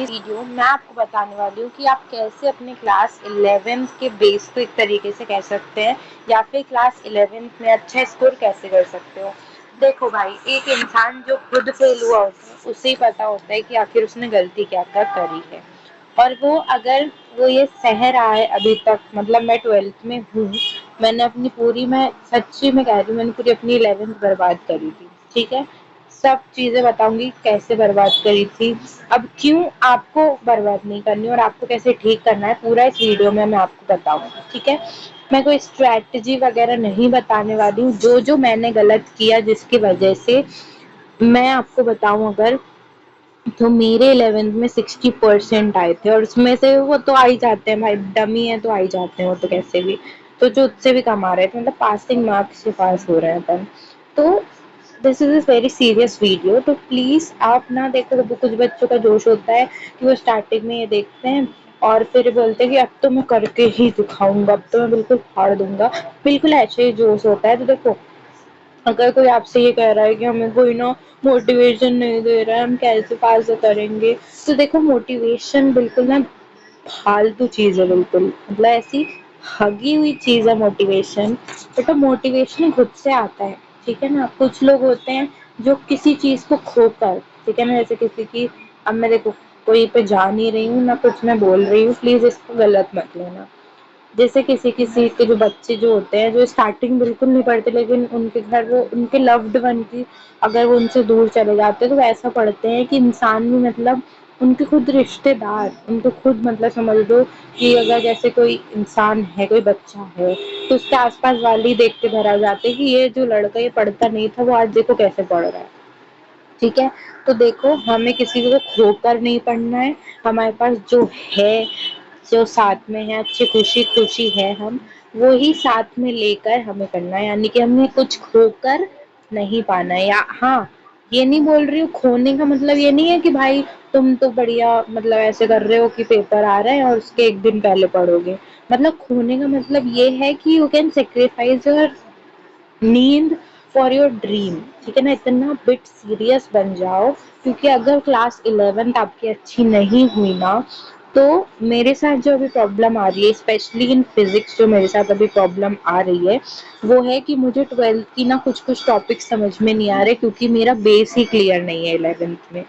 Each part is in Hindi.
वीडियो मैं आपको बताने वाली हूँ कि आप कैसे अपने क्लास 11th के बेस को एक तरीके से कह सकते हैं या फिर क्लास 11th में अच्छा स्कोर कैसे कर सकते हो। देखो भाई, एक इंसान जो खुद फेल हुआ होता है उसे ही पता होता है कि आखिर उसने गलती क्या क्या करी है। और वो अगर वो ये सह रहा है अभी तक, मतलब मैं 12th में हूँ, मैंने अपनी पूरी, मैं सच्ची में कह रही हूँ, मैंने पूरी अपनी 11th बर्बाद करी थी। ठीक है, सब चीजें बताऊंगी कैसे बर्बाद करी थी, अब क्यों आपको बर्बाद नहीं करनी और आपको कैसे ठीक करना है, पूरा इस वीडियो में मैं आपको बताऊंगी। ठीक है, मैं कोई स्ट्रैटेजी वगैरह नहीं बताने वाली हूँ। जो जो मैंने गलत किया जिसकी वजह से मैं आपको बताऊं अगर, तो मेरे 11th में 60% आए थे और उसमें से वो तो आ ही जाते हैं भाई, डमी है तो आ ही जाते हैं वो तो कैसे भी, तो जो उससे भी कम आ रहे थे, मतलब पासिंग मार्क्स से पास हो रहे हैं अपन। तो this is a very serious video, तो प्लीज आप ना देखो। कुछ बच्चों का जोश होता है कि वो स्टार्टिंग में ये देखते हैं और फिर बोलते हैं कि अब तो मैं करके ही दिखाऊंगा, अब तो मैं बिल्कुल फाड़ दूंगा। बिल्कुल ऐसे ही जोश होता है। तो देखो, अगर कोई आपसे ये कह रहा है कि हमें कोई ना मोटिवेशन नहीं दे रहा है, हम कैसे पास करेंगे, तो देखो मोटिवेशन बिल्कुल ना फालतू चीज है, बिल्कुल मतलब ऐसी हगी हुई चीज है मोटिवेशन। बेटा मोटिवेशन खुद से आता है, ठीक है ना। कुछ लोग होते हैं जो किसी चीज को खोकर, ठीक है ना, जैसे किसी की, अब मैं देखो कोई पे जा नहीं रही हूँ ना कुछ मैं बोल रही हूँ, प्लीज इसको गलत मत लेना। जैसे किसी किसी के जो बच्चे जो होते हैं, जो स्टार्टिंग बिल्कुल नहीं पढ़ते, लेकिन उनके घर वो उनके लव्ड वन की, अगर वो उनसे दूर चले जाते हैं तो ऐसा पढ़ते हैं कि इंसान भी, मतलब उनके खुद रिश्तेदार, उनको खुद, मतलब समझ लो कि अगर जैसे कोई इंसान है, कोई बच्चा है, तो उसके आसपास वाले ही देख के भरा जाते हैं कि ये जो लड़का ये पढ़ता नहीं था, वो आज देखो कैसे पढ़ रहा है। ठीक है, तो देखो हमें किसी को खोकर नहीं पढ़ना है। हमारे पास जो है, जो साथ में है, अच्छी खुशी खुशी है, हम वो ही साथ में लेकर हमें करना है, यानी कि हमें कुछ खोकर नहीं पाना है। या हाँ, ये नहीं बोल रही हूँ खोने का मतलब ये नहीं है कि भाई तुम तो बढ़िया, मतलब ऐसे कर रहे हो कि पेपर आ रहा है और उसके एक दिन पहले पढ़ोगे। मतलब खोने का मतलब ये है कि यू कैन सेक्रीफाइस योर नींद फॉर योर ड्रीम। ठीक है ना, इतना बिट सीरियस बन जाओ, क्योंकि अगर क्लास 11th आपकी अच्छी नहीं हुई ना, तो मेरे साथ जो अभी प्रॉब्लम आ रही है, स्पेशली इन फिजिक्स, जो मेरे साथ अभी प्रॉब्लम आ रही है, वो है कि मुझे 12th की ना कुछ कुछ टॉपिक समझ में नहीं आ रहे, क्योंकि मेरा बेस ही क्लियर नहीं है 11th में।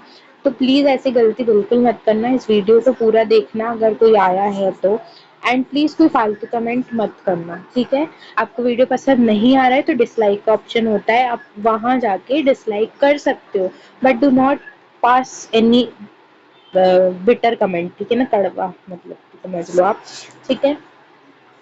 तो प्लीज ऐसी गलती बिल्कुल मत करना, इस वीडियो को पूरा देखना अगर कोई आया है तो। एंड प्लीज कोई फालतू कमेंट मत करना, ठीक है। आपको वीडियो पसंद नहीं आ रहा है तो डिसलाइक का ऑप्शन होता है, आप वहां जाके डिसलाइक कर सकते हो, but do not pass any bitter comment, ठीक है ना, कड़वा मतलब, समझ लो आप। ठीक है,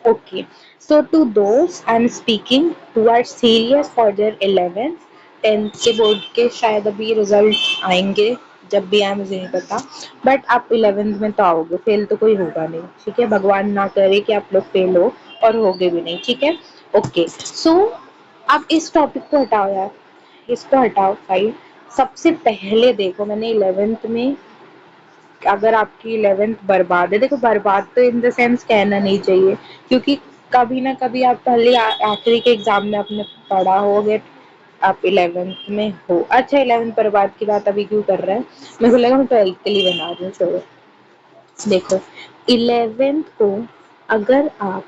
ओके। सो टू दोस्त I am speaking who are serious for their 11th 10th के बोर्ड के शायद अभी रिजल्ट आएंगे, जब भी आए मुझे नहीं पता, बट आप 11th में तो आओगे, फेल तो कोई होगा नहीं, ठीक है, भगवान ना करे कि आप लोग फेल हो, और होगे भी नहीं, ठीक है। ओके, सो अब इस टॉपिक को हटाओ यार, इसको हटाओ भाई। सबसे पहले देखो, मैंने 11th में, अगर आपकी 11th बर्बाद है, देखो बर्बाद तो इन द सेंस कहना नहीं चाहिए, क्योंकि कभी ना कभी आप पहले आखिरी के एग्जाम में आपने पढ़ा होगे, आप 11th में हो। अच्छा, 11th बर्बाद की बात अभी क्यों कर रहे हैं, मेरे को लगा मैं 12th के लिए बना रही हूँ, छोड़ो। देखो, 11th को अगर आप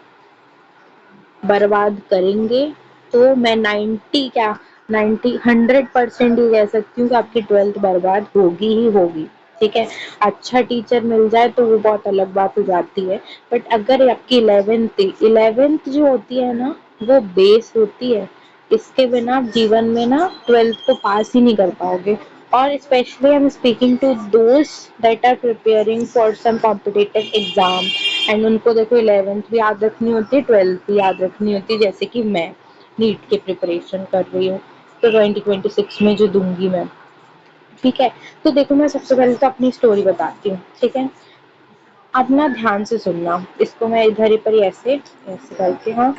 बर्बाद करेंगे तो मैं 90 क्या, 90 100% ही कह सकती हूँ कि आपकी 12th बर्बाद होगी ही होगी। ठीक है, अच्छा टीचर मिल जाए तो वो बहुत अलग बात हो जाती है, बट अगर आपकी 11th जो होती है ना, वो बेस होती है। इसके बिना आप जीवन में ना 12th को पास ही नहीं कर पाओगे। और specially I am speaking to those that are preparing for some competitive exam, and उनको देखो 11th भी याद रखनी होती है, 12th भी याद रखनी होती है, जैसे कि मैं नीट की प्रिपरेशन कर रही हूँ, तो 2026 में जो दूंगी मैं। ठीक है, तो देखो मैं सबसे पहले तो अपनी स्टोरी बताती हूँ, ठीक है। अब ना ध्यान से सुनना, इसको मैं इधर ही पर ही ऐसे ऐसे करके, हाँ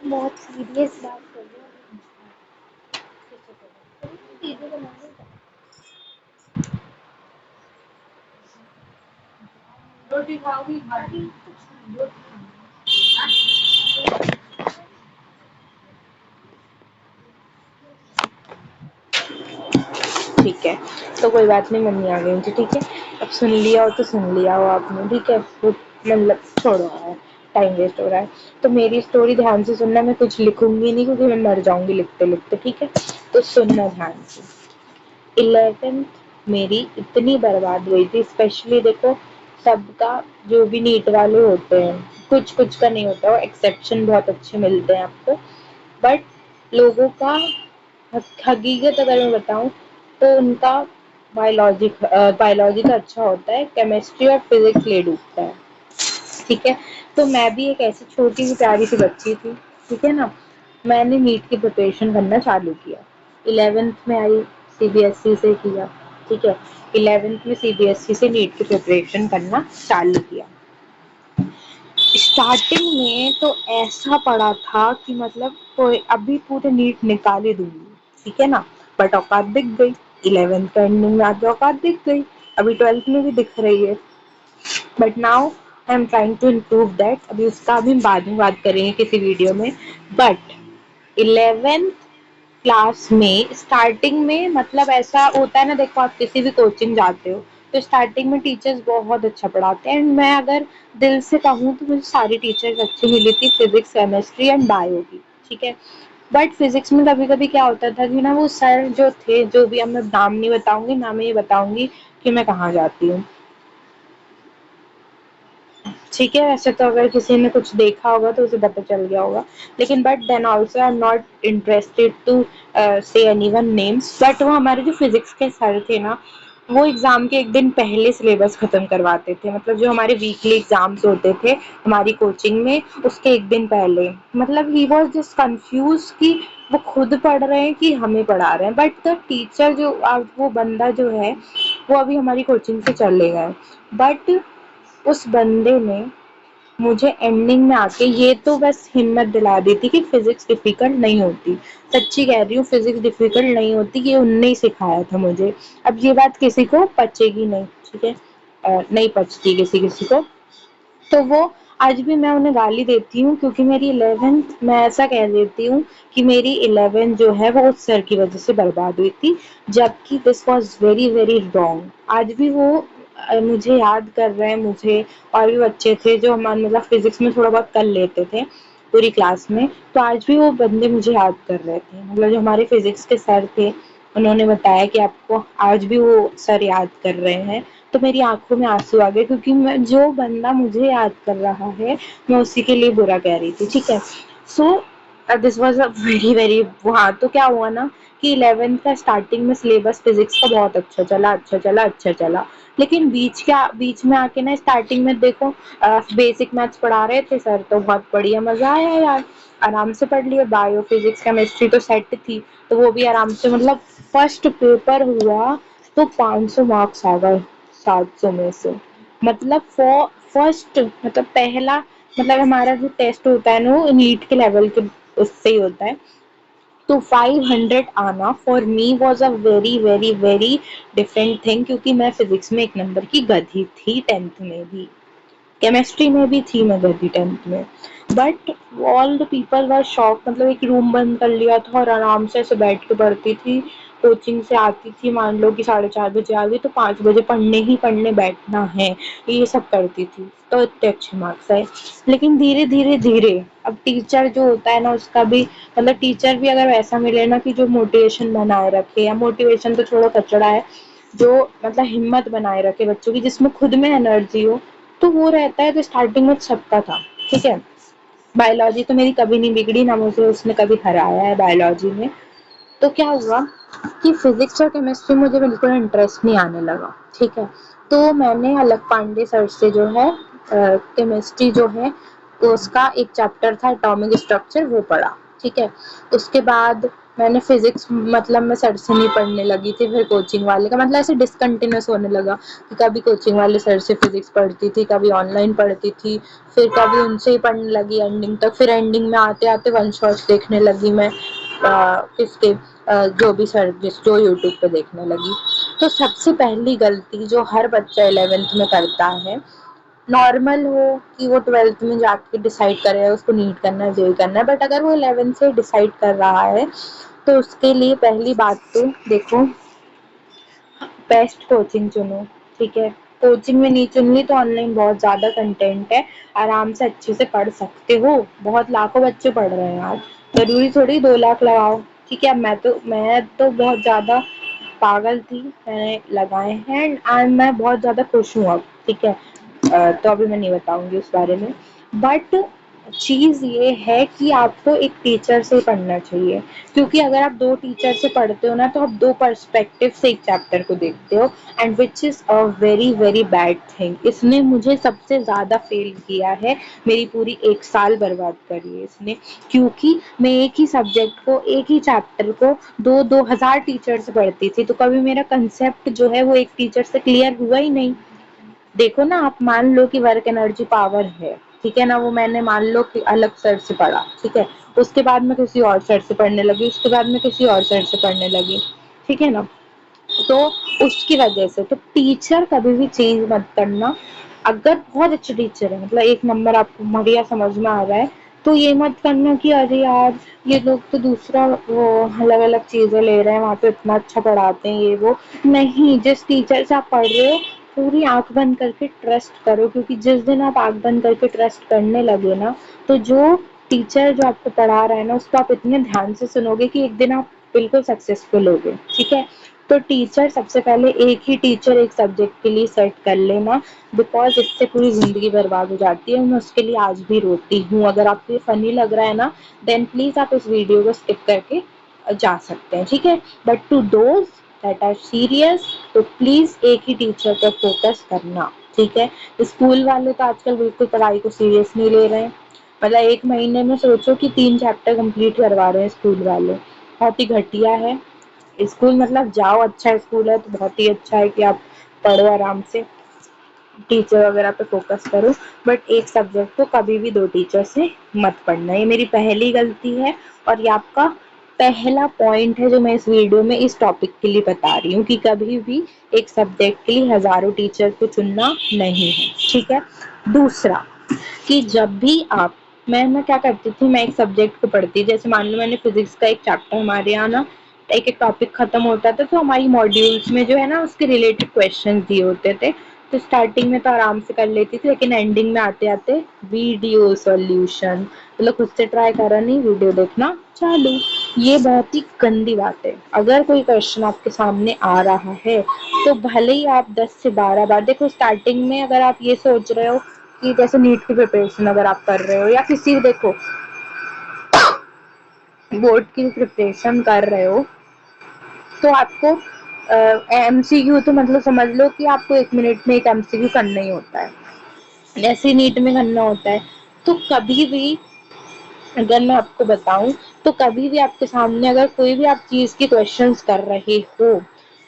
बहुत सीरियस बात कर रही हूँ। रोटी खाओगी, भाजी? ठीक है, तो कोई बात नहीं, मम्मी आ गई थी, ठीक है। अब सुन लिया हो तो सुन लिया हो आपने, ठीक है। वो मतलब छोड़ो यार, टाइम वेस्ट हो रहा है। तो मेरी स्टोरी ध्यान से सुनना, मैं कुछ लिखूंगी नहीं क्योंकि मैं मर जाऊंगी लिखते लिखते, ठीक है। तो सुनना ध्यान से। 11th मेरी इतनी बर्बाद हुई थी, स्पेशली देखो सबका, जो भी नीट वाले होते हैं, कुछ कुछ का नहीं होता, वो एक्सेप्शन बहुत अच्छे मिलते हैं आपको, बट लोगों का हकीकत अगर मैं बताऊं तो उनका बायोलॉजी का अच्छा होता है, केमिस्ट्री और फिजिक्स ले डूबता है, ठीक है। तो मैं भी एक ऐसी छोटी सी प्यारी सी बच्ची थी, ठीक है ना। मैंने नीट की प्रिपरेशन करना चालू किया, 11th में आई, सीबीएसई से किया, ठीक है। 11th में सीबीएसई से नीट की प्रिपरेशन करना चालू किया। स्टार्टिंग में तो ऐसा पड़ा था कि मतलब कोई अभी पूरे नीट निकाल ही दूंगी, ठीक है ना। बट औकात दिख गई, 11th का एंडिंग में आके औकात दिख गई, अभी 12th में भी दिख रही है। But now I am trying to improve that, अभी उसका भी बाद में बात करेंगे किसी वीडियो में। बट 11th क्लास में स्टार्टिंग में मतलब ऐसा होता है ना, देखो आप किसी भी कोचिंग जाते हो तो स्टार्टिंग में टीचर्स बहुत अच्छा पढ़ाते हैं, एंड मैं अगर दिल से कहूँ तो मुझे सारी टीचर्स अच्छी मिली थी, फिजिक्स केमिस्ट्री एंड बायो की, ठीक है। बट फिजिक्स में कभी कभी क्या होता था कि ना वो सर जो थे, जो भी, अब मैं नाम नहीं बताऊंगी ना, मैं ये बताऊंगी कि मैं कहाँ जाती हूँ, ठीक है। वैसे तो अगर किसी ने कुछ देखा होगा तो उसे पता चल गया होगा, लेकिन but then also I am not interested to say any one names. But वो हमारे जो फिजिक्स के सर थे ना, वो एग्जाम के एक दिन पहले सिलेबस खत्म करवाते थे, मतलब जो हमारे वीकली एग्जाम्स होते थे हमारी कोचिंग में, उसके एक दिन पहले, मतलब ही वॉज जस्ट कंफ्यूज कि वो खुद पढ़ रहे हैं कि हमें पढ़ा रहे हैं। बट द टीचर जो वो बंदा जो है वो अभी हमारी कोचिंग से चले गए, बट उस बंदे ने मुझे एंडिंग में आके ये तो बस हिम्मत दिला दी थी कि फिजिक्स डिफिकल्ट नहीं होती। सच्ची कह रही हूँ, फिजिक्स डिफिकल्ट नहीं होती, ये उनने ही सिखाया था मुझे। अब ये बात किसी को पचेगी नहीं, ठीक है, नहीं पचती किसी किसी को, तो वो आज भी मैं उन्हें गाली देती हूँ क्योंकि मेरी 11th, मैं ऐसा कह देती हूँ कि मेरी 11th जो है वो उस सर की वजह से बर्बाद हुई थी, जबकि this was very very wrong. आज भी वो मुझे याद कर रहे हैं, मुझे और भी बच्चे थे जो हमारे मतलब फिजिक्स में थोड़ा बहुत कर लेते थे पूरी क्लास में, तो आज भी वो बंदे मुझे याद कर रहे थे, मतलब जो हमारे फिजिक्स के सर थे, उन्होंने बताया कि आपको आज भी वो सर याद कर रहे हैं। तो मेरी आंखों में आंसू आ गए क्योंकि मैं, जो बंदा मुझे याद कर रहा है, मैं उसी के लिए बुरा कह रही थी, ठीक है। So this was a very very, हाँ तो क्या हुआ ना कि 11th का स्टार्टिंग में सिलेबस फिजिक्स का बहुत अच्छा चला, अच्छा चला, अच्छा चला। लेकिन बीच में आके ना, स्टार्टिंग में देखो बेसिक मैथ्स पढ़ा रहे थे सर, तो बहुत बढ़िया, मजा आया यार, आराम से पढ़ लिया। बायो फिजिक्स केमिस्ट्री तो सेट थी, तो वो भी आराम से, मतलब फर्स्ट पेपर हुआ तो 500 मार्क्स आ गए 700 में से, मतलब फर्स्ट, मतलब पहला, मतलब हमारा जो टेस्ट होता है ना वो नीट के लेवल के उससे ही होता है, तो 500 आना for me was a very very very different thing, क्योंकि मैं फिजिक्स में एक नंबर की गधी थी 10th में भी, केमिस्ट्री में भी थी मैं गधी 10th में। But all the people were shock, मतलब एक रूम बंद कर लिया था और आराम से ऐसे बैठ के पढ़ती थी। कोचिंग से आती थी, मान लो कि 4:30 बजे आ गई तो 5 बजे पढ़ने ही पढ़ने बैठना है, ये सब करती थी, तो इतने अच्छे मार्क्स आए। लेकिन धीरे धीरे धीरे अब टीचर जो होता है ना उसका भी, मतलब टीचर भी अगर वैसा मिले ना कि जो मोटिवेशन बनाए रखे, या मोटिवेशन तो छोड़ो कचड़ा है, जो मतलब हिम्मत बनाए रखे बच्चों की, जिसमें खुद में एनर्जी हो, तो वो रहता है। तो स्टार्टिंग में सबका था, ठीक है। बायोलॉजी तो मेरी कभी नहीं बिगड़ी, ना मुझे उसने कभी हराया है बायोलॉजी में। तो क्या हुआ कि फिजिक्स और केमिस्ट्री मुझे बिल्कुल इंटरेस्ट नहीं आने लगा, ठीक है। तो मैंने अलग पांडे सर से जो है केमिस्ट्री जो है, तो उसका एक चैप्टर था एटॉमिक स्ट्रक्चर, वो पढ़ा, ठीक है। उसके बाद मैंने फिजिक्स, मतलब मैं सर से नहीं पढ़ने लगी थी, फिर कोचिंग वाले का, मतलब ऐसे डिसकंटिन्यूस होने लगा कि कभी कोचिंग वाले सर से फिजिक्स पढ़ती थी, कभी ऑनलाइन पढ़ती थी, फिर कभी उनसे ही पढ़ने लगी एंडिंग तक, फिर एंडिंग में आते आते वन शॉट्स देखने लगी मैं, किसके, जो भी सर्विस जो यूट्यूब पे देखने लगी। तो सबसे पहली गलती जो हर बच्चा 11th में करता है, नॉर्मल हो कि वो 12th में जाके डिसाइड करे उसको नीट करना है, जेई करना है, बट अगर वो 11th से डिसाइड कर रहा है तो उसके लिए पहली बात तो देखो, बेस्ट कोचिंग चुनो, ठीक है। कोचिंग में नहीं चुन ली तो ऑनलाइन बहुत ज़्यादा कंटेंट है, आराम से अच्छे से पढ़ सकते हो। बहुत लाखों बच्चे पढ़ रहे हैं यार, ज़रूरी थोड़ी 2 लाख लगाओ, ठीक है। मैं तो बहुत ज़्यादा पागल थी, मैंने लगाए हैं एंड मैं बहुत ज़्यादा खुश हूँ अब, ठीक है। तो अभी मैं नहीं बताऊँगी उस बारे में। बट चीज़ ये है कि आपको एक टीचर से पढ़ना चाहिए, क्योंकि अगर आप 2 टीचर से पढ़ते हो ना तो आप 2 पर्सपेक्टिव से एक चैप्टर को देखते हो and which is a very very bad thing. इसने मुझे सबसे ज़्यादा फ़ेल किया है, मेरी पूरी 1 साल बर्बाद करी है इसने, क्योंकि मैं एक ही सब्जेक्ट को, एक ही चैप्टर को 2-2 हज़ार टीचर से पढ़ती थी, तो कभी मेरा कांसेप्ट जो है वो एक टीचर से क्लियर हुआ ही नहीं। देखो ना, आप मान लो कि वर्क एनर्जी पावर है, ठीक है ना, वो मैंने मान लो कि अलग सर से पढ़ा, ठीक है। उसके बाद मैं किसी और सर से पढ़ने लगी, उसके बाद मैं किसी और सर से पढ़ने लगी, ठीक है ना। तो उसकी वजह से तो टीचर कभी भी चेंज मत करना। अगर बहुत अच्छे टीचर है, मतलब एक नंबर आपको बढ़िया समझ में आ रहा है, तो ये मत करना कि अरे यार ये लोग तो दूसरा वो अलग अलग चीजें ले रहे हैं, वहाँ पे इतना अच्छा पढ़ाते हैं ये वो। नहीं, जिस टीचर से आप पढ़ रहे हो पूरी आंख बंद करके ट्रस्ट करो, क्योंकि जिस दिन आप आंख बंद करके ट्रस्ट करने लगे ना, तो जो टीचर जो आपको पढ़ा रहा है ना उसको आप इतने ध्यान से सुनोगे कि एक दिन आप बिल्कुल सक्सेसफुल होगे, ठीक है। तो टीचर सबसे पहले एक ही टीचर एक सब्जेक्ट के लिए सेट कर लेना, बिकॉज इससे पूरी ज़िंदगी बर्बाद हो जाती है। मैं उसके लिए आज भी रोती हूँ। अगर आपको ये फ़नी लग रहा है ना, देन प्लीज़ आप इस वीडियो को स्किप करके जा सकते हैं, ठीक है। But to those that are serious, तो प्लीज़ एक ही टीचर पर फोकस करना, ठीक है। स्कूल वाले तो आजकल बिल्कुल पढ़ाई को सीरियस नहीं ले रहे हैं। मतलब 1 महीने में सोचो कि 3 चैप्टर कंप्लीट करवा रहे हैं स्कूल वाले, बहुत ही घटिया है। स्कूल मतलब जाओ, अच्छा स्कूल है तो बहुत ही अच्छा है कि आप पढ़ो आराम से, टीचर वगैरह पे फोकस करो। बट एक सब्जेक्ट को कभी भी 2 टीचर से मत पढ़ना, ये मेरी पहली गलती है और ये आपका पहला पॉइंट है जो मैं इस वीडियो में इस टॉपिक के लिए बता रही हूँ, कि कभी भी एक सब्जेक्ट के लिए हज़ारों टीचर को चुनना नहीं है, ठीक है। दूसरा, कि जब भी आप, मैं क्या करती थी, मैं एक सब्जेक्ट को पढ़ती, जैसे मान लो मैंने फिजिक्स का एक चैप्टर, हमारे यहाँ ना एक एक टॉपिक खत्म होता था तो हमारी मॉड्यूल्स में जो है ना उसके रिलेटेड क्वेश्चन दिए होते थे। तो स्टार्टिंग में तो आराम से कर लेती थी, लेकिन एंडिंग में आते आते वीडियो सॉल्यूशन, मतलब खुद से ट्राई करा नहीं, वीडियो देखना चालू। ये बहुत ही गंदी बात है। अगर कोई क्वेश्चन आपके सामने आ रहा है तो भले ही आप 10 से 12 बार देखो। स्टार्टिंग में अगर आप ये सोच रहे हो कि जैसे नीट की प्रिपरेशन अगर आप कर रहे हो या किसी, देखो, बोर्ड की प्रिपरेशन कर रहे हो, तो आपको एमसीक्यू तो मतलब समझ लो कि आपको 1 मिनट में एक एमसीक्यू करना ही होता है, जैसे नीट में करना होता है। तो कभी भी, अगर मैं आपको बताऊं, तो कभी भी आपके सामने अगर कोई भी आप चीज की क्वेश्चंस कर रहे हो,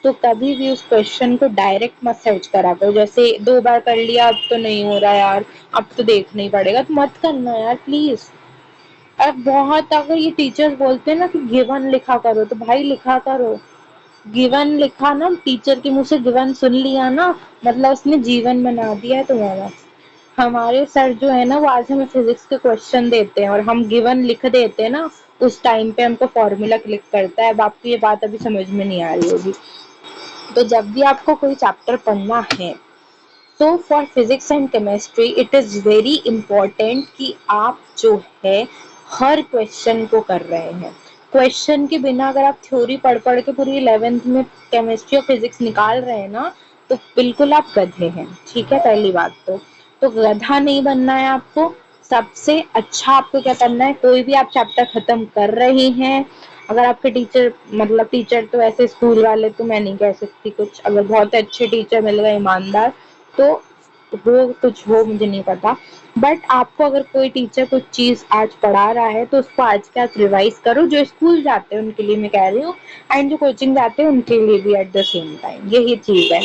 तो कभी भी उस क्वेश्चन को डायरेक्ट मत सर्च करा करो, जैसे 2 बार कर लिया अब तो नहीं हो रहा यार, अब तो देखना ही पड़ेगा, तो मत करना यार प्लीज। अब बहुत, अगर ये टीचर्स बोलते हैं ना कि गिवन लिखा करो, तो भाई लिखा करो। गिवन लिखा ना, टीचर के मुंह से गिवन सुन लिया ना, मतलब उसने जीवन बना दिया है तुम्हारा। हमारे सर जो है ना, वो आज हमें फिजिक्स के क्वेश्चन देते हैं और हम गिवन लिख देते हैं ना, उस टाइम पे हमको फॉर्मूला क्लिक करता है। अब आपको ये बात अभी समझ में नहीं आ रही होगी। तो जब भी आपको कोई चैप्टर पढ़ना है, तो for physics and chemistry it is very important कि आप जो है हर क्वेश्चन को कर रहे हैं। क्वेश्चन के बिना अगर आप थ्योरी पढ़ पढ़ के पूरी 11th में केमिस्ट्री और फिजिक्स निकाल रहे हैं ना, तो बिल्कुल आप गधे हैं, ठीक है। पहली बात तो गधा नहीं बनना है आपको। सबसे अच्छा आपको क्या करना है, कोई भी आप चैप्टर खत्म कर रहे हैं, अगर आपके टीचर, मतलब टीचर तो ऐसे स्कूल वाले तो मैं नहीं कह सकती कुछ, अगर बहुत अच्छे टीचर मिल गए ईमानदार, तो वो कुछ हो मुझे नहीं पता। बट आपको अगर कोई टीचर कुछ चीज आज पढ़ा रहा है तो उसको आज के आज रिवाइज करो। जो स्कूल जाते हैं उनके लिए मैं कह रही हूँ, एंड जो कोचिंग जाते हैं उनके लिए भी एट द सेम टाइम यही चीज है।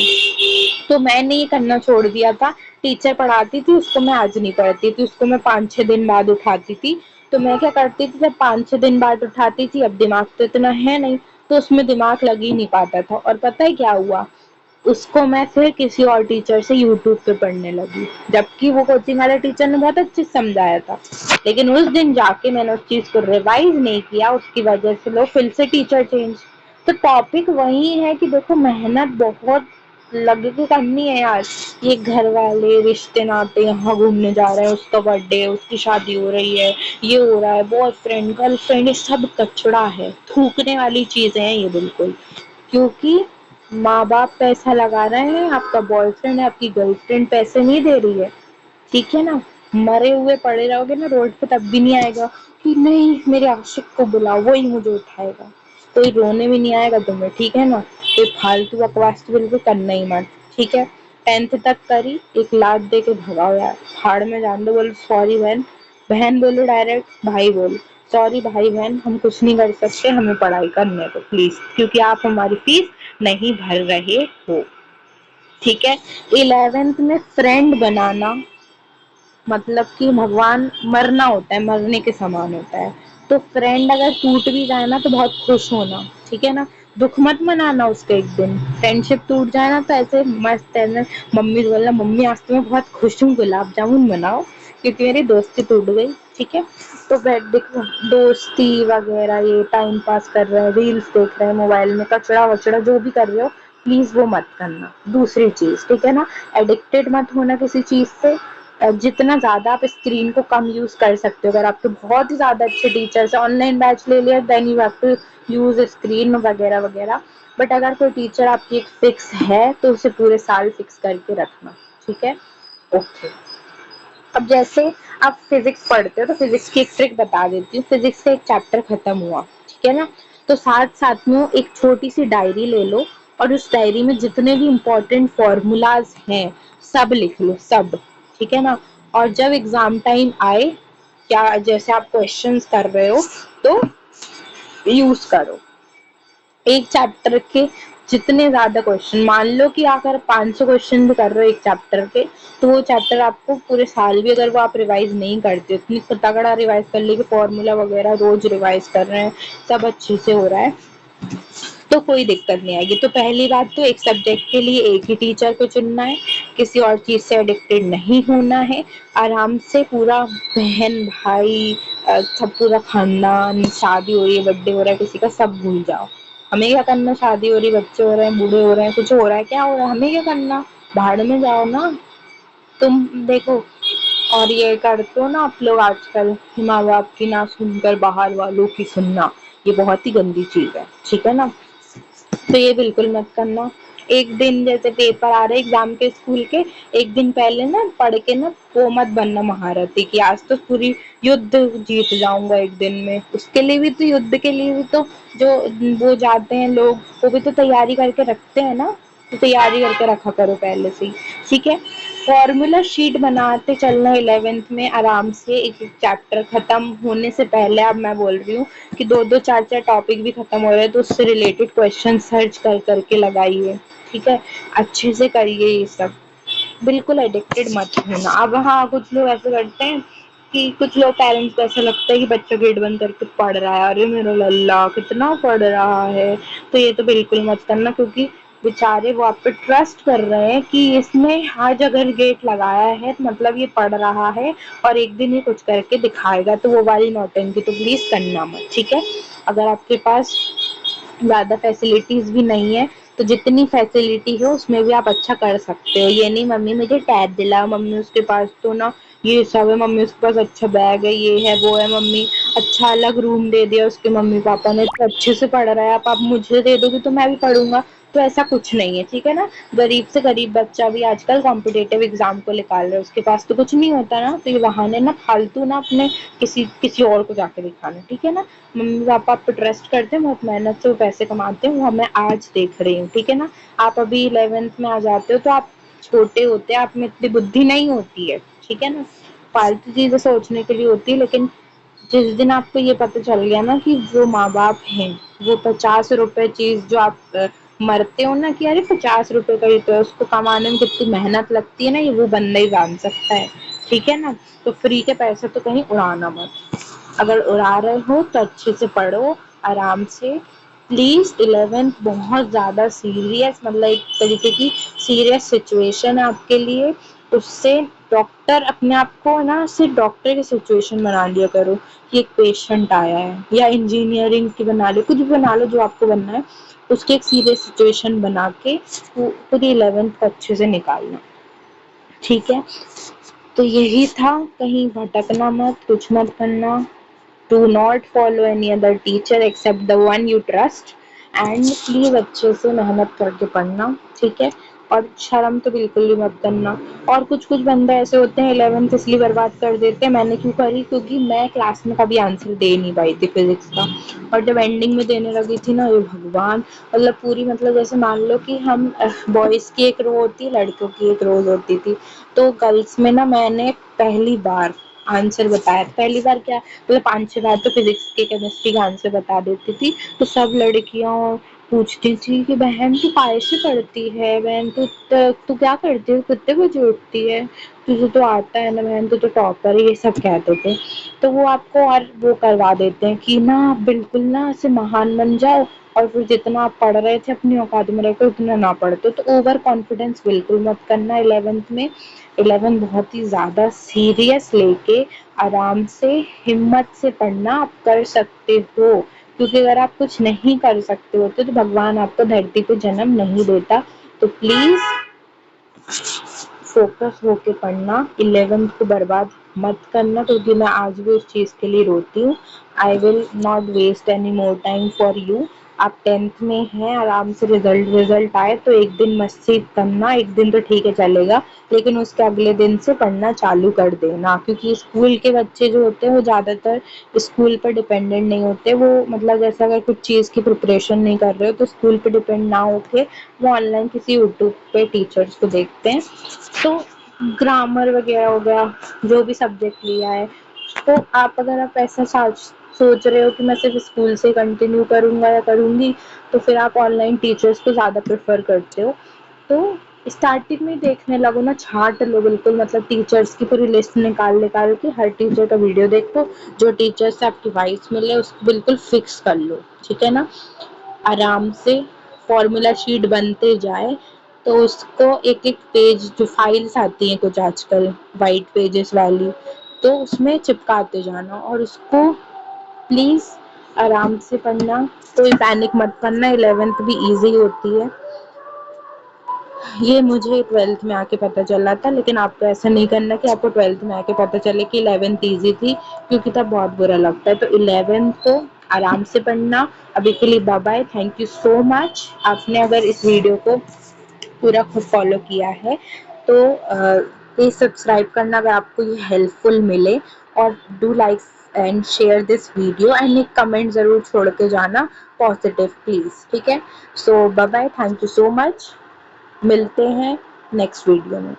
तो मैंने ये करना छोड़ दिया था। टीचर पढ़ाती थी उसको मैं आज नहीं पढ़ती थी, उसको मैं 5-6 दिन बाद उठाती थी। तो मैं क्या करती थी, जब 5-6 दिन बाद उठाती थी, अब दिमाग तो इतना है नहीं, तो उसमें दिमाग लग ही नहीं पाता था। और पता है क्या हुआ, उसको मैं फिर किसी और टीचर से यूट्यूब पे पढ़ने लगी, जबकि वो कोचिंग वाले टीचर ने बहुत अच्छे से समझाया था। लेकिन उस दिन जाके मैंने उस चीज को रिवाइज नहीं किया, उसकी वजह से लो फिर से टीचर चेंज। तो टॉपिक वही है कि देखो मेहनत बहुत लग के करनी है यार। ये घर वाले रिश्ते नाते, यहाँ घूमने जा रहे हैं, उसका बर्थडे है, उसकी शादी हो रही है, ये हो रहा है, बॉयफ्रेंड गर्लफ्रेंड, ये सब कचड़ा है, थूकने वाली चीजें हैं ये बिल्कुल। क्योंकि माँ बाप पैसा लगा रहे हैं, आपका बॉयफ्रेंड है, आपकी गर्लफ्रेंड पैसे नहीं दे रही है, ठीक है ना। मरे हुए पड़े रहोगे ना रोड पे, तब भी नहीं आएगा कि नहीं मेरे आशिक को बुलाओ वही मुझे उठाएगा, कोई रोने भी नहीं आएगा तुम्हें, ठीक है ना। कोई फालतू बकवास तो बिल्कुल करना ही मत, ठीक है। 10th तक करी, एक लात दे के भगाओ यार, भाड़ में जान दो। बोलो सॉरी बहन, बहन बोलो डायरेक्ट, भाई बोलो सॉरी भाई बहन, हम कुछ नहीं कर सकते, हमें पढ़ाई करने दो प्लीज, क्योंकि आप हमारी फीस नहीं भर रहे हो, ठीक है। 11th में फ्रेंड बनाना मतलब कि भगवान, मरना होता है, मरने के समान होता है। तो फ्रेंड अगर टूट भी जाए ना तो बहुत खुश होना, ठीक है ना। दुख मत मनाना उसके एक दिन, फ्रेंडशिप टूट जाए ना तो ऐसे मस्त है ना, मम्मी को बोलना मम्मी आज तो मैं बहुत खुश हूँ, गुलाब जामुन बनाओ क्योंकि मेरी दोस्ती टूट गई, ठीक है। तो बैठ देखो, दोस्ती वगैरह ये टाइम पास कर रहे हैं, रील्स देख रहे हैं मोबाइल में, कचड़ा वचड़ा जो भी कर रहे हो, प्लीज वो मत करना। दूसरी चीज, ठीक है ना, एडिक्टेड मत होना किसी चीज से। जितना ज़्यादा आप स्क्रीन को कम यूज़ कर सकते हो, अगर आपके बहुत ही ज़्यादा अच्छे टीचर्स हैं, ऑनलाइन बैच ले लिया, then you have to use screen वगैरह वगैरह। बट अगर कोई टीचर आपकी एक फिक्स है तो उसे पूरे साल फिक्स करके रखना, ठीक है। ओके, अब जैसे आप फिजिक्स पढ़ते हो तो फिजिक्स की एक ट्रिक बता देती हूँ। फिजिक्स का एक चैप्टर खत्म हुआ, ठीक है ना, तो साथ साथ में एक छोटी सी डायरी ले लो और उस डायरी में जितने भी इम्पोर्टेंट फॉर्मूलाज हैं सब लिख लो, सब, ठीक है ना। और जब एग्जाम टाइम आए, क्या जैसे आप क्वेश्चंस कर रहे हो तो यूज करो एक चैप्टर के जितने ज्यादा क्वेश्चन, मान लो कि अगर 500 क्वेश्चन भी कर रहे हो एक चैप्टर के, तो वो चैप्टर आपको पूरे साल भी अगर वो आप रिवाइज नहीं करते, इतनी तगड़ा रिवाइज कर ले कि फॉर्मूला वगैरह रोज रिवाइज कर रहे हैं, सब अच्छे से हो रहा है, तो कोई दिक्कत नहीं आएगी। तो पहली बात तो एक सब्जेक्ट के लिए एक ही टीचर को चुनना है, किसी और चीज से एडिक्टेड नहीं होना है, आराम से पूरा बहन भाई सब पूरा खानदान, शादी हो रही है, बर्थडे हो रहा है किसी का, सब भूल जाओ। हमें क्या करना, शादी हो रही, बच्चे हो रहे हैं, बूढ़े हो रहे हैं, कुछ हो रहा है, क्या हो रहा है, हमें क्या करना, भाड़ में जाओ ना तुम। देखो, और ये करते हो ना आप लोग आजकल, माँ बाप की ना सुनकर बाहर वालों की सुनना, ये बहुत ही गंदी चीज है, ठीक है ना। तो ये बिल्कुल मत करना। एक दिन जैसे पेपर आ रहे एग्जाम के स्कूल के, एक दिन पहले ना पढ़ के ना वो मत बनना महारथी कि आज तो पूरी युद्ध जीत जाऊंगा एक दिन में। उसके लिए भी तो, युद्ध के लिए भी तो जो वो जाते हैं लोग, वो भी तो तैयारी करके रखते हैं ना, तो तैयारी करके रखा करो पहले से ही, ठीक है। फॉर्मूला शीट बनाते चलना 11th में आराम से, एक एक चैप्टर खत्म होने से पहले। अब मैं बोल रही हूँ कि दो दो चार चार टॉपिक भी खत्म हो रहे हैं तो उससे रिलेटेड क्वेश्चन सर्च कर करके लगाइए, ठीक है, अच्छे से करिए ये सब, बिल्कुल एडिक्टेड मत होना। अब हाँ, कुछ लोग ऐसे करते हैं कि कुछ लोग पेरेंट्स को ऐसा लगता है कि बच्चा गेट बंद करके पढ़ रहा है, अरे मेरा लल्ला कितना पढ़ रहा है, तो ये तो बिल्कुल मत करना, क्योंकि बेचारे वो आप पे ट्रस्ट कर रहे हैं कि इसने आज अगर गेट लगाया है तो मतलब ये पढ़ रहा है और एक दिन ये कुछ करके दिखाएगा, तो वो वाली नौटंकी तो प्लीज करना मत, ठीक है। अगर आपके पास ज़्यादा फैसिलिटीज़ भी नहीं है तो जितनी फैसिलिटी है उसमें भी आप अच्छा कर सकते हो। ये नहीं मम्मी मुझे टैब दिला, मम्मी उसके पास तो ना ये सब है, मम्मी उसके पास अच्छा बैग है, ये है वो है, मम्मी अच्छा अलग रूम दे दिया उसके मम्मी पापा ने तो अच्छे से पढ़ रहा है, आप मुझे दे दोगे तो मैं भी पढ़ूंगा। तो ऐसा कुछ नहीं है, ठीक है ना। गरीब से गरीब बच्चा भी आजकल कॉम्पिटेटिव एग्जाम को निकाल रहा है, उसके पास तो कुछ नहीं होता ना, तो ये बहाने ना फालतू ना अपने किसी किसी और को जाके दिखाना, ठीक है ना। मम्मी पापा आप पे ट्रस्ट करते हैं, बहुत मेहनत से वो पैसे कमाते हैं, वो हमें आज देख रही हूँ, ठीक है ना। आप अभी 11th में आ जाते हो तो आप छोटे होते हैं, आप में इतनी बुद्धि नहीं होती है, ठीक है ना। फालतू चीजें सोचने के लिए होती है, लेकिन जिस दिन आपको ये पता चल गया ना कि जो माँ बाप हैं वो 50 रुपए चीज जो आप मरते हो ना कि अरे 50 रुपए का ही तो है, उसको कमाने में कितनी मेहनत लगती है ना, ये वो बंदा ही जान सकता है, ठीक है ना। तो फ्री के पैसे तो कहीं उड़ाना मत, अगर उड़ा रहे हो तो अच्छे से पढ़ो आराम से। प्लीज 11th बहुत ज्यादा सीरियस, मतलब एक तरीके की सीरियस सिचुएशन है आपके लिए। उससे डॉक्टर अपने आप को ना सिर्फ डॉक्टर की सिचुएशन बना लिया करो कि एक पेशेंट आया है, या इंजीनियरिंग की बना लो, कुछ भी बना लो जो आपको बनना है, उसकी एक सीरियस सिचुएशन बना के पूरी 11th को अच्छे से निकालना। ठीक है, तो यही था, कहीं भटकना मत, कुछ मत करना। Do not follow any other teacher except the one you trust, and please अच्छे से मेहनत करके पढ़ना। ठीक है, और शर्म तो बिल्कुल भी मत करना। और कुछ कुछ बंदे ऐसे होते हैं 11th इसलिए बर्बाद कर देते हैं, मैंने क्यों करी, क्योंकि मैं क्लास में कभी आंसर दे नहीं पाई थी फिजिक्स का, और जब एंडिंग में देने लगी थी ना, ये भगवान, मतलब पूरी, मतलब जैसे मान लो कि हम बॉयज़ की एक रो होती है, लड़कियों की एक रोज होती थी, तो गर्ल्स में ना मैंने पहली बार आंसर बताया। पहली बार क्या, मतलब 5-6 बार तो फिजिक्स के, केमिस्ट्री का आंसर बता देती थी, तो सब लड़कियां पूछती थी कि बहन तू काय से पढ़ती है, बहन तू क्या करती है, कितने बजे उठती है, तुझे तो आता है ना बहन, तू तो टॉपर है, ये सब कहते थे। तो वो आपको और वो करवा देते हैं कि ना आप बिल्कुल ना ऐसे महान बन जाओ, और फिर जितना आप पढ़ रहे थे अपनी औकात में रहकर उतना ना पढ़ते। तो ओवर कॉन्फिडेंस बिल्कुल मत करना 11th में। 11 बहुत ही ज़्यादा सीरियस लेके आराम से हिम्मत से पढ़ना, आप कर सकते हो, क्योंकि अगर आप कुछ नहीं कर सकते होते तो भगवान आपको धरती पे जन्म नहीं देता। तो प्लीज़ फोकस होके पढ़ना, 11th को बर्बाद मत करना, क्योंकि मैं आज भी उस चीज़ के लिए रोती हूँ। I will not waste any more time for you. आप 10th में हैं, आराम से रिजल्ट रिजल्ट आए तो एक दिन मस्ती करना, एक दिन तो ठीक है चलेगा, लेकिन उसके अगले दिन से पढ़ना चालू कर देना, क्योंकि स्कूल के बच्चे जो होते हैं वो ज़्यादातर स्कूल पर डिपेंडेंट नहीं होते। वो मतलब जैसे अगर कुछ चीज़ की प्रिपरेशन नहीं कर रहे हो तो स्कूल पे डिपेंड ना होके वो ऑनलाइन किसी यूट्यूब पे टीचर्स को देखते हैं। तो ग्रामर वगैरह हो गया, जो भी सब्जेक्ट लिया है, तो आप अगर आप ऐसा सोच रहे हो कि मैं सिर्फ स्कूल से कंटिन्यू करूँगा या करूँगी, तो फिर आप ऑनलाइन टीचर्स को ज़्यादा प्रेफर करते हो। तो स्टार्टिंग में देखने लगो ना, छांट लो बिल्कुल, मतलब टीचर्स की पूरी लिस्ट निकाल निकाल के हर टीचर का वीडियो देखो, जो टीचर से आपकी वाइस मिले उसको बिल्कुल फिक्स कर लो। ठीक है ना, आराम से फॉर्मूला शीट बनते जाए, तो उसको एक एक पेज, जो फाइल्स आती हैं कुछ आजकल वाइट पेजेस वाली, तो उसमें चिपकाते जाना, और उसको प्लीज़ आराम से पढ़ना, कोई पैनिक मत करना। 11th भी इजी होती है, ये मुझे 12th में आके पता चला था, लेकिन आपको ऐसा नहीं करना कि आपको 12th में आके पता चले कि 11th ईजी थी, क्योंकि तब बहुत बुरा लगता है। तो 11th को आराम से पढ़ना। अभी के लिए bye bye, thank you so much. आपने अगर इस वीडियो को पूरा खुद फॉलो किया है तो प्लीज सब्सक्राइब करना अगर आपको ये हेल्पफुल मिले, और do like and share this video, and एक कमेंट ज़रूर छोड़ के जाना पॉजिटिव प्लीज़। ठीक है, so bye bye, thank you so much, मिलते हैं नेक्स्ट वीडियो में।